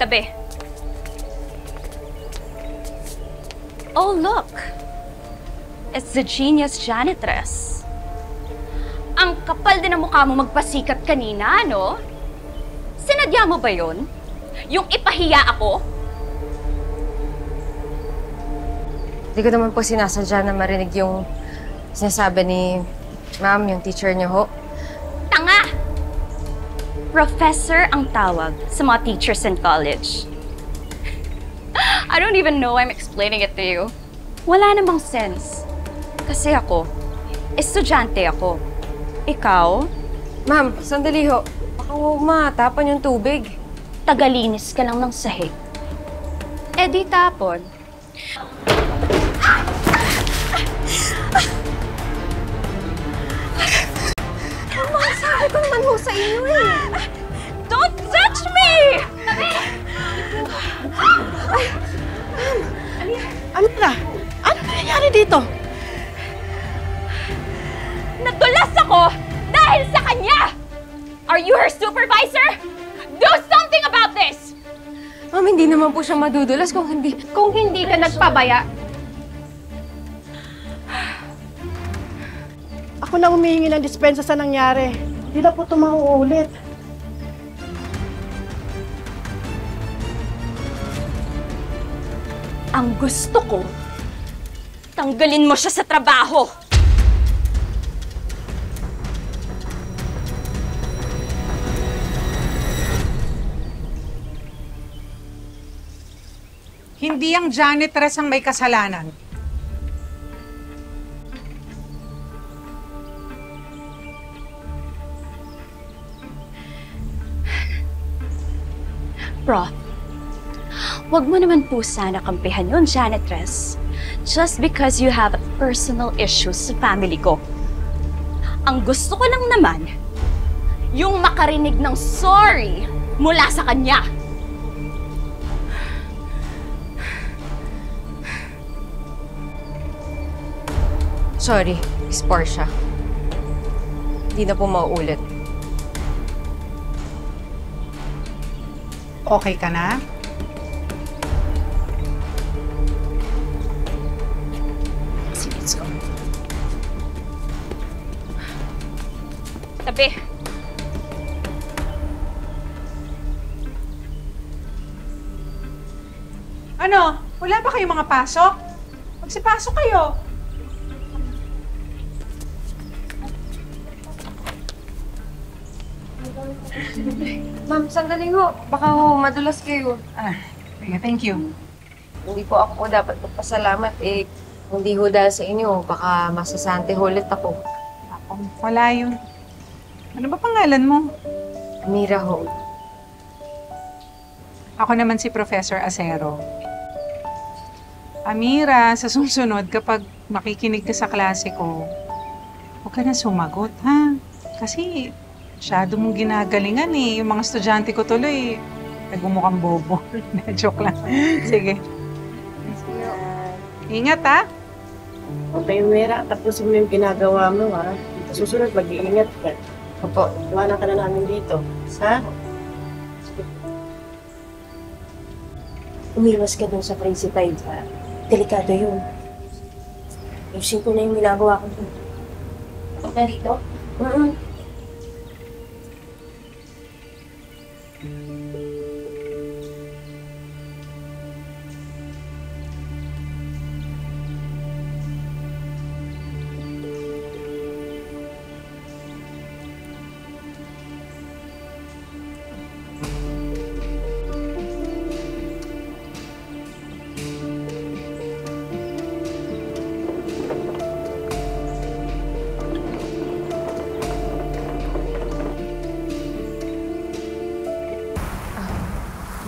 Tabi. Oh, look. It's the genius janitress. Ang kapal din ang mukha mo magpasikat kanina, no? Sinadya mo ba yun? Yung ipahiya ako? Hindi ko naman po sinasadya na marinig yung sinasabi ni ma'am, yung teacher niyo ho. Tanga! Professor ang tawag sa mga teachers in college. I don't even know I'm explaining it to you. Wala namang sense. Kasi ako, estudyante ako. Ikaw? Ma'am, sandali ho. Baka ho matapan yung tubig. Tagalinis ka lang ng sahig. Eh di tapon. Sabi ko naman ho sa inyo eh. Don't touch me! Amira, ano nangyayari dito? Nadulas ako dahil sa kanya! Are you her supervisor? Do something about this! Ma'am, hindi naman po siya madudulas kung hindi ka nagpabaya. Ako na humihingi ng dispensa sa nangyari. Hindi na po ito mauulit. Ang gusto ko, tanggalin mo siya sa trabaho. Hindi ang janitress ang may kasalanan. Prof, wag mo naman po sana kampihan yun, janitress. Just because you have personal issues sa family ko. Ang gusto ko lang naman, yung makarinig ng sorry mula sa kanya. Sorry, Miss Portia. Hindi na po mauulit. Okay ka na? Sige, let's go. Tabi. Ano? Wala ba kayong mga pasok? Magsipasok kayo. Ma'am, sandali ho. Baka ho madulas kayo. Thank you. Hindi po ako dapat magpasalamat eh. Hindi ho dahil sa inyo, baka masasante ulit ako. Wala yun. Ano ba pangalan mo? Amira ho. Ako naman si Professor Acero. Amira, sa susunod, kapag makikinig ka sa klase ko, huwag ka na sumagot, ha? Kasi masyado mong ginagalingan eh. Yung mga estudyante ko tuloy, nagmumukhang bobo. Joke lang. Sige. Ingat, ha? Okay, Mira, tapusin mo yung ginagawa mo, ha? Susunod, mag-iingat ka. Opo. Iwanan ka na namin dito, ha? Umiwas ka dun sa principal, ha? Delikado yun. Ayusin ko na yung ginagawa ko dun. Narito?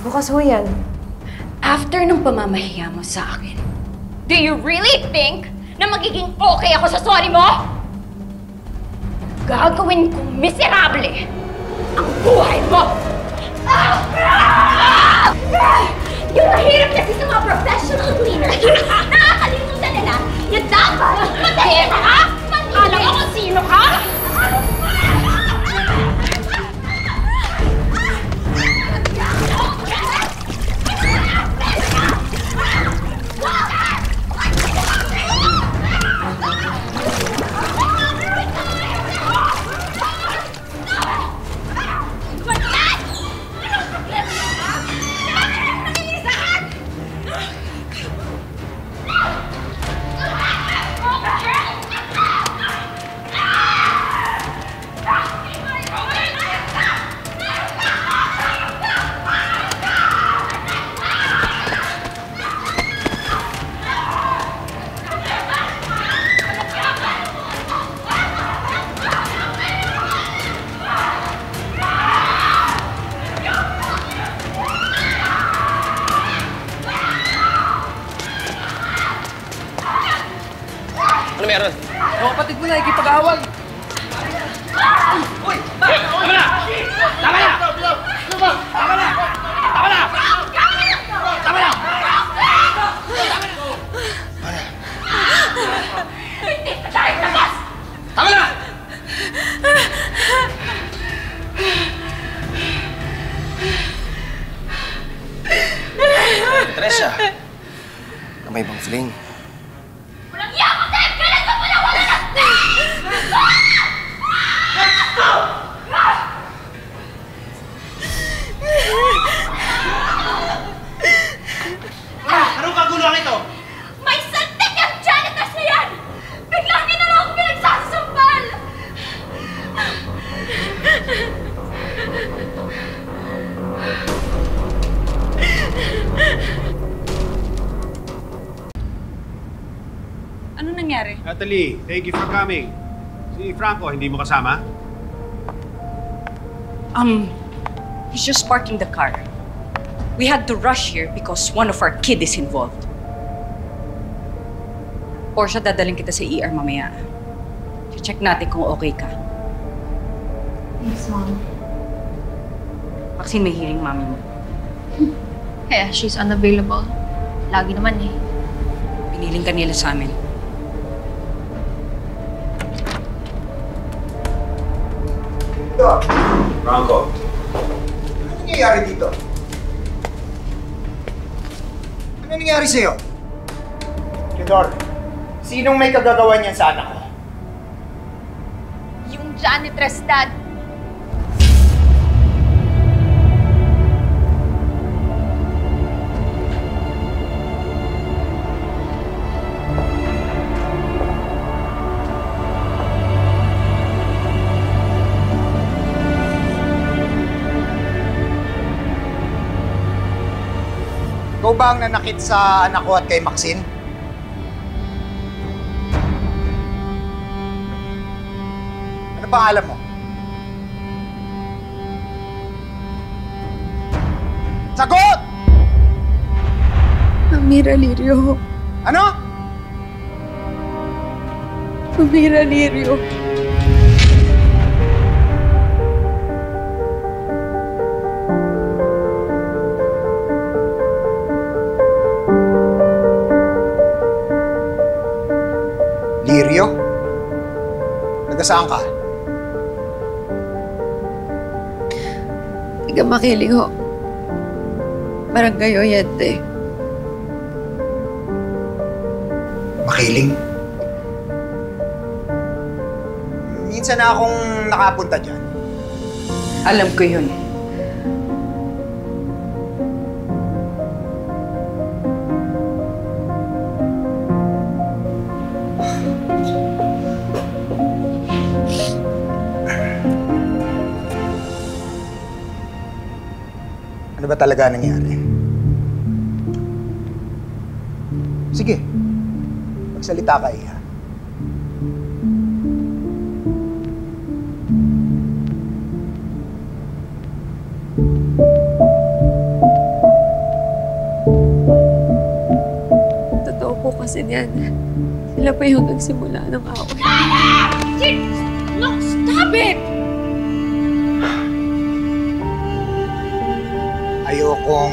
Bukas ho yan. After nung pamamahiya mo sa akin, do you really think na magiging okay ako sa sorry mo? Gagawin kong miserable ang buhay mo! Yung mahirap kasi sa mga professional cleaners, nakakalimutan nila yung dapat madali ka, ha? Alam mo kung sino ka? meron? Yung kapatid mo na, ikipag-away. Uy! Tama na! Tama na! Tama na! Tama na! Tama na! Tama na! Teresa, na may bang fling? Anong kaguluhan ito? May santik ang janitress na yan! Bigla niya na lang ako pinagsasampal! Ano nangyari? Natalie, thank you for coming. Si Franco, hindi mo kasama? He's just parking the car. We had to rush here because one of our kid is involved. Portia, dadaling kita sa ER mamaya. Check natin kung okay ka. Thanks, Mom. Maxine, may hearing mami mo. Kaya she's unavailable. Lagi naman eh. Piniling ka nila sa amin. Franco, ano nangyayari dito? Ano nangyayari sa'yo? Theodore, sinong may kagagawa niyan sa anak ko? Yung janitress, Dad. Ikaw ba ang nanakit sa anak ko at kay Maxine? Ano pangalan mo? Sagot! Amira Lirio. Ano? Amira Lirio. Lirio? Taga-saan ka? Taga Makiling ho. Barangay Oyente. Makiling? Minsan na akong nakapunta dyan. Alam ko yun. Ano ba talaga nangyari? Sige, magsalita ka, Iha. Totoo po kasi niyan. Sila pa yung nagsimula ng away. No, stop it! Ayokong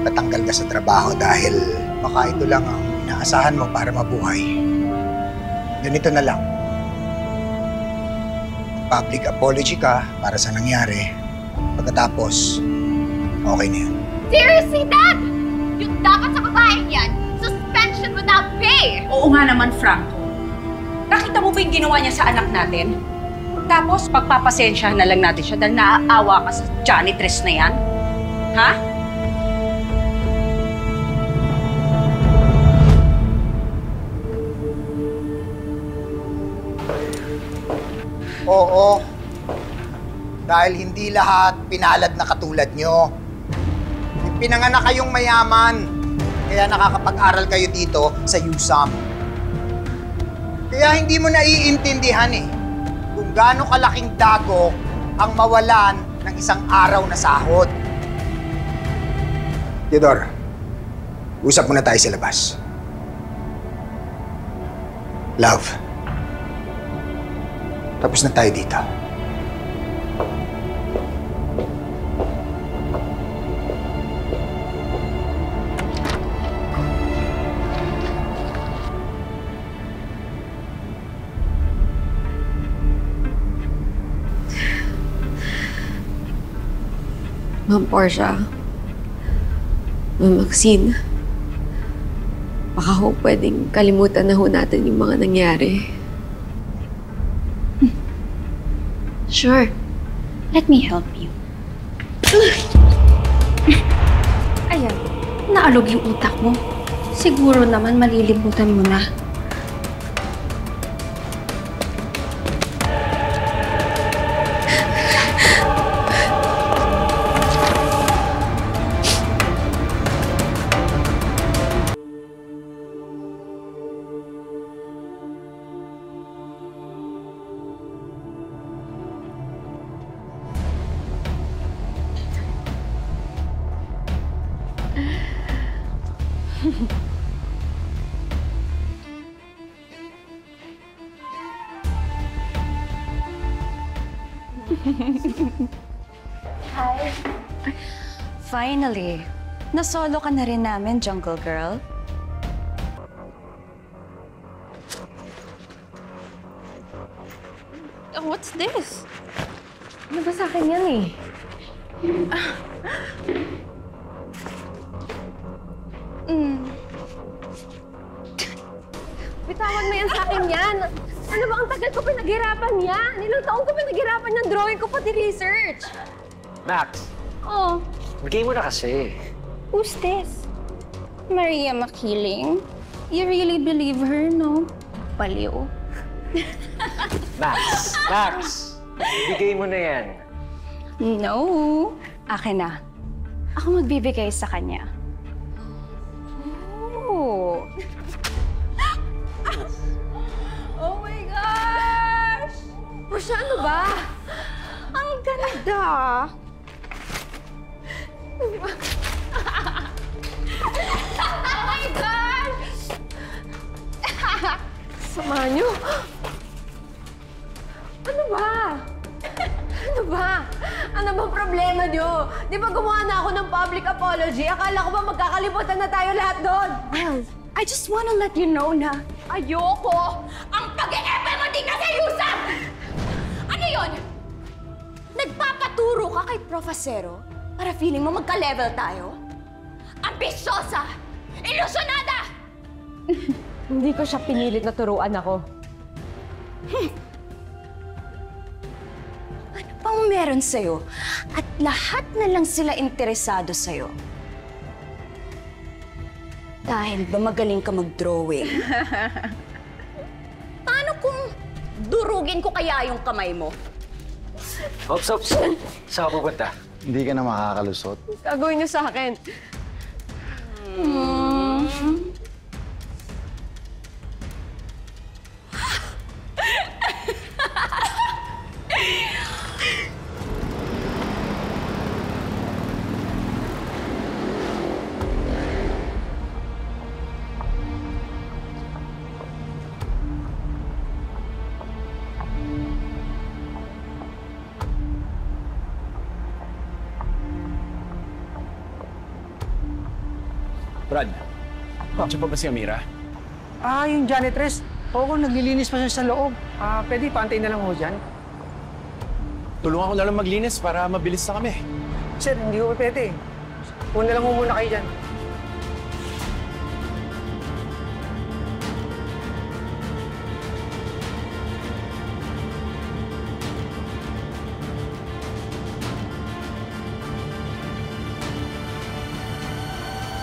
patanggal ka sa trabaho dahil baka ito lang ang inaasahan mo para mabuhay. Ganito na lang. Public apology ka para sa nangyari. Pagkatapos, okay na yan. Seriously, Dad? Yung dapat sa babaeng yan, suspension without pay! Oo nga naman, Franco. Nakita mo ba yung ginawa niya sa anak natin? Tapos, pagpapasensyahan na lang natin siya dahil naaawa ka sa janitress na yan? Ha? Oo. Dahil hindi lahat pinalad na katulad nyo. Pinanganak kayong mayaman. Kaya nakakapag-aral kayo dito sa USAM. Kaya hindi mo naiintindihan kung gaano kalaking dago ang mawalan ng isang araw na sahod. Theodore, usap muna tayo sa labas. Love. Tapos na tayo dito. Ma'am Portia, Ma'am Maxine, baka ho pwedeng kalimutan na ho natin yung mga nangyari. Sure. Let me help you. Ayan, naalog yung utak mo. Siguro naman malilimutan mo na. Hi. Finally, nasolo ka na rin namin, Jungle Girl. Oh, what's this? Ano ba sa akin yan eh? Bitawan mo yan sa akin yan! Ano ba ang tagal ko pinaghirapan yan? Ilang taon ko pinaghirapan yung drawing ko pati research? Max, Oh, bigay mo na kasi. Who's this? Maria Makiling? You really believe her, no? Baliw. Max, bigay mo na yan. No. Akin na. Ako magbibigay sa kanya. Oh. oh my gosh! Portia, ano ba? Ang ganda. Oh my gosh! Samahan niyo. Ano ba? Ano ba? Ano ba problema niyo? Di ba gumawa na ako ng public apology? Akala ko ba magkakalimutan na tayo lahat doon? Well, I just wanna let you know na ayoko ang pag-e-epe mo din na sa Yusap! Ano yun? Nagpapaturo ka kay Profesero para feeling mo magka-level tayo? Ambisyosa! Ilusyonada! Hindi ko siya pinilit na turuan ako. Ano pang meron sa'yo? At lahat na lang sila interesado sa'yo. Dahil ba magaling ka mag-drawing? Paano kung durugin ko kaya yung kamay mo? Ops. Saan ka pupunta? Hindi ka na makakalusot. Gagawin niyo sa akin. Brad, siya pa ba si Amira? Yung janitress. Oo, naglilinis pa siya sa loob. Pwede, paantay na lang ho dyan. Tulungan ko na lang maglinis para mabilis na kami. Sir, hindi ko pwede. Una lang ho muna kayo dyan.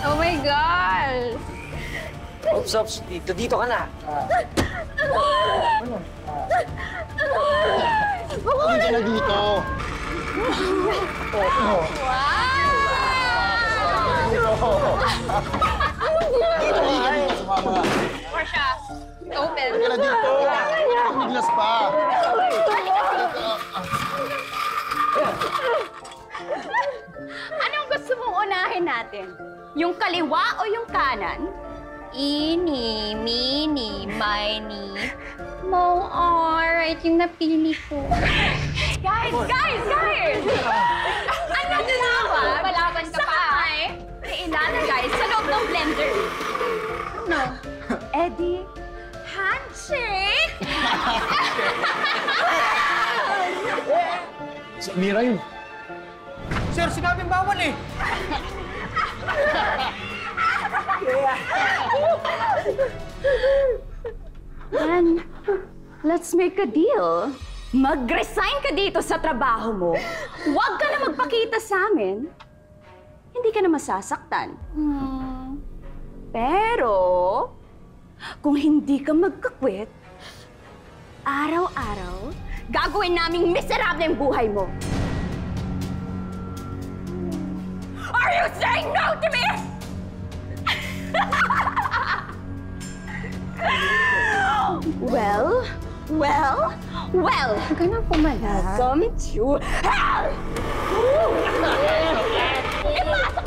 Oh my God! Ops, dito ka na. Hindi ka na dito. Portia, open. Hindi ka na dito. Tumiglas pa. Anong gusto mong unahin natin? Yung kaliwa o yung kanan? Eeny, meeny, miny, mo, right yung napili ko. Guys! Ano na ba? Malaban ka pa, eh? Kailangan, guys, sa loob ng blender. No. Eddie, handshake! Si Mira yun. Sir, sinabing bawal eh! Then, let's make a deal. Mag-resign ka dito sa trabaho mo. Huwag ka na magpakita sa amin. Hindi ka na masasaktan. Pero, kung hindi ka magkakwit, araw-araw, gagawin naming miserable ang buhay mo. Are you saying no to me? Well. Huwag ka na pumalag. Welcome to hell! Ipasok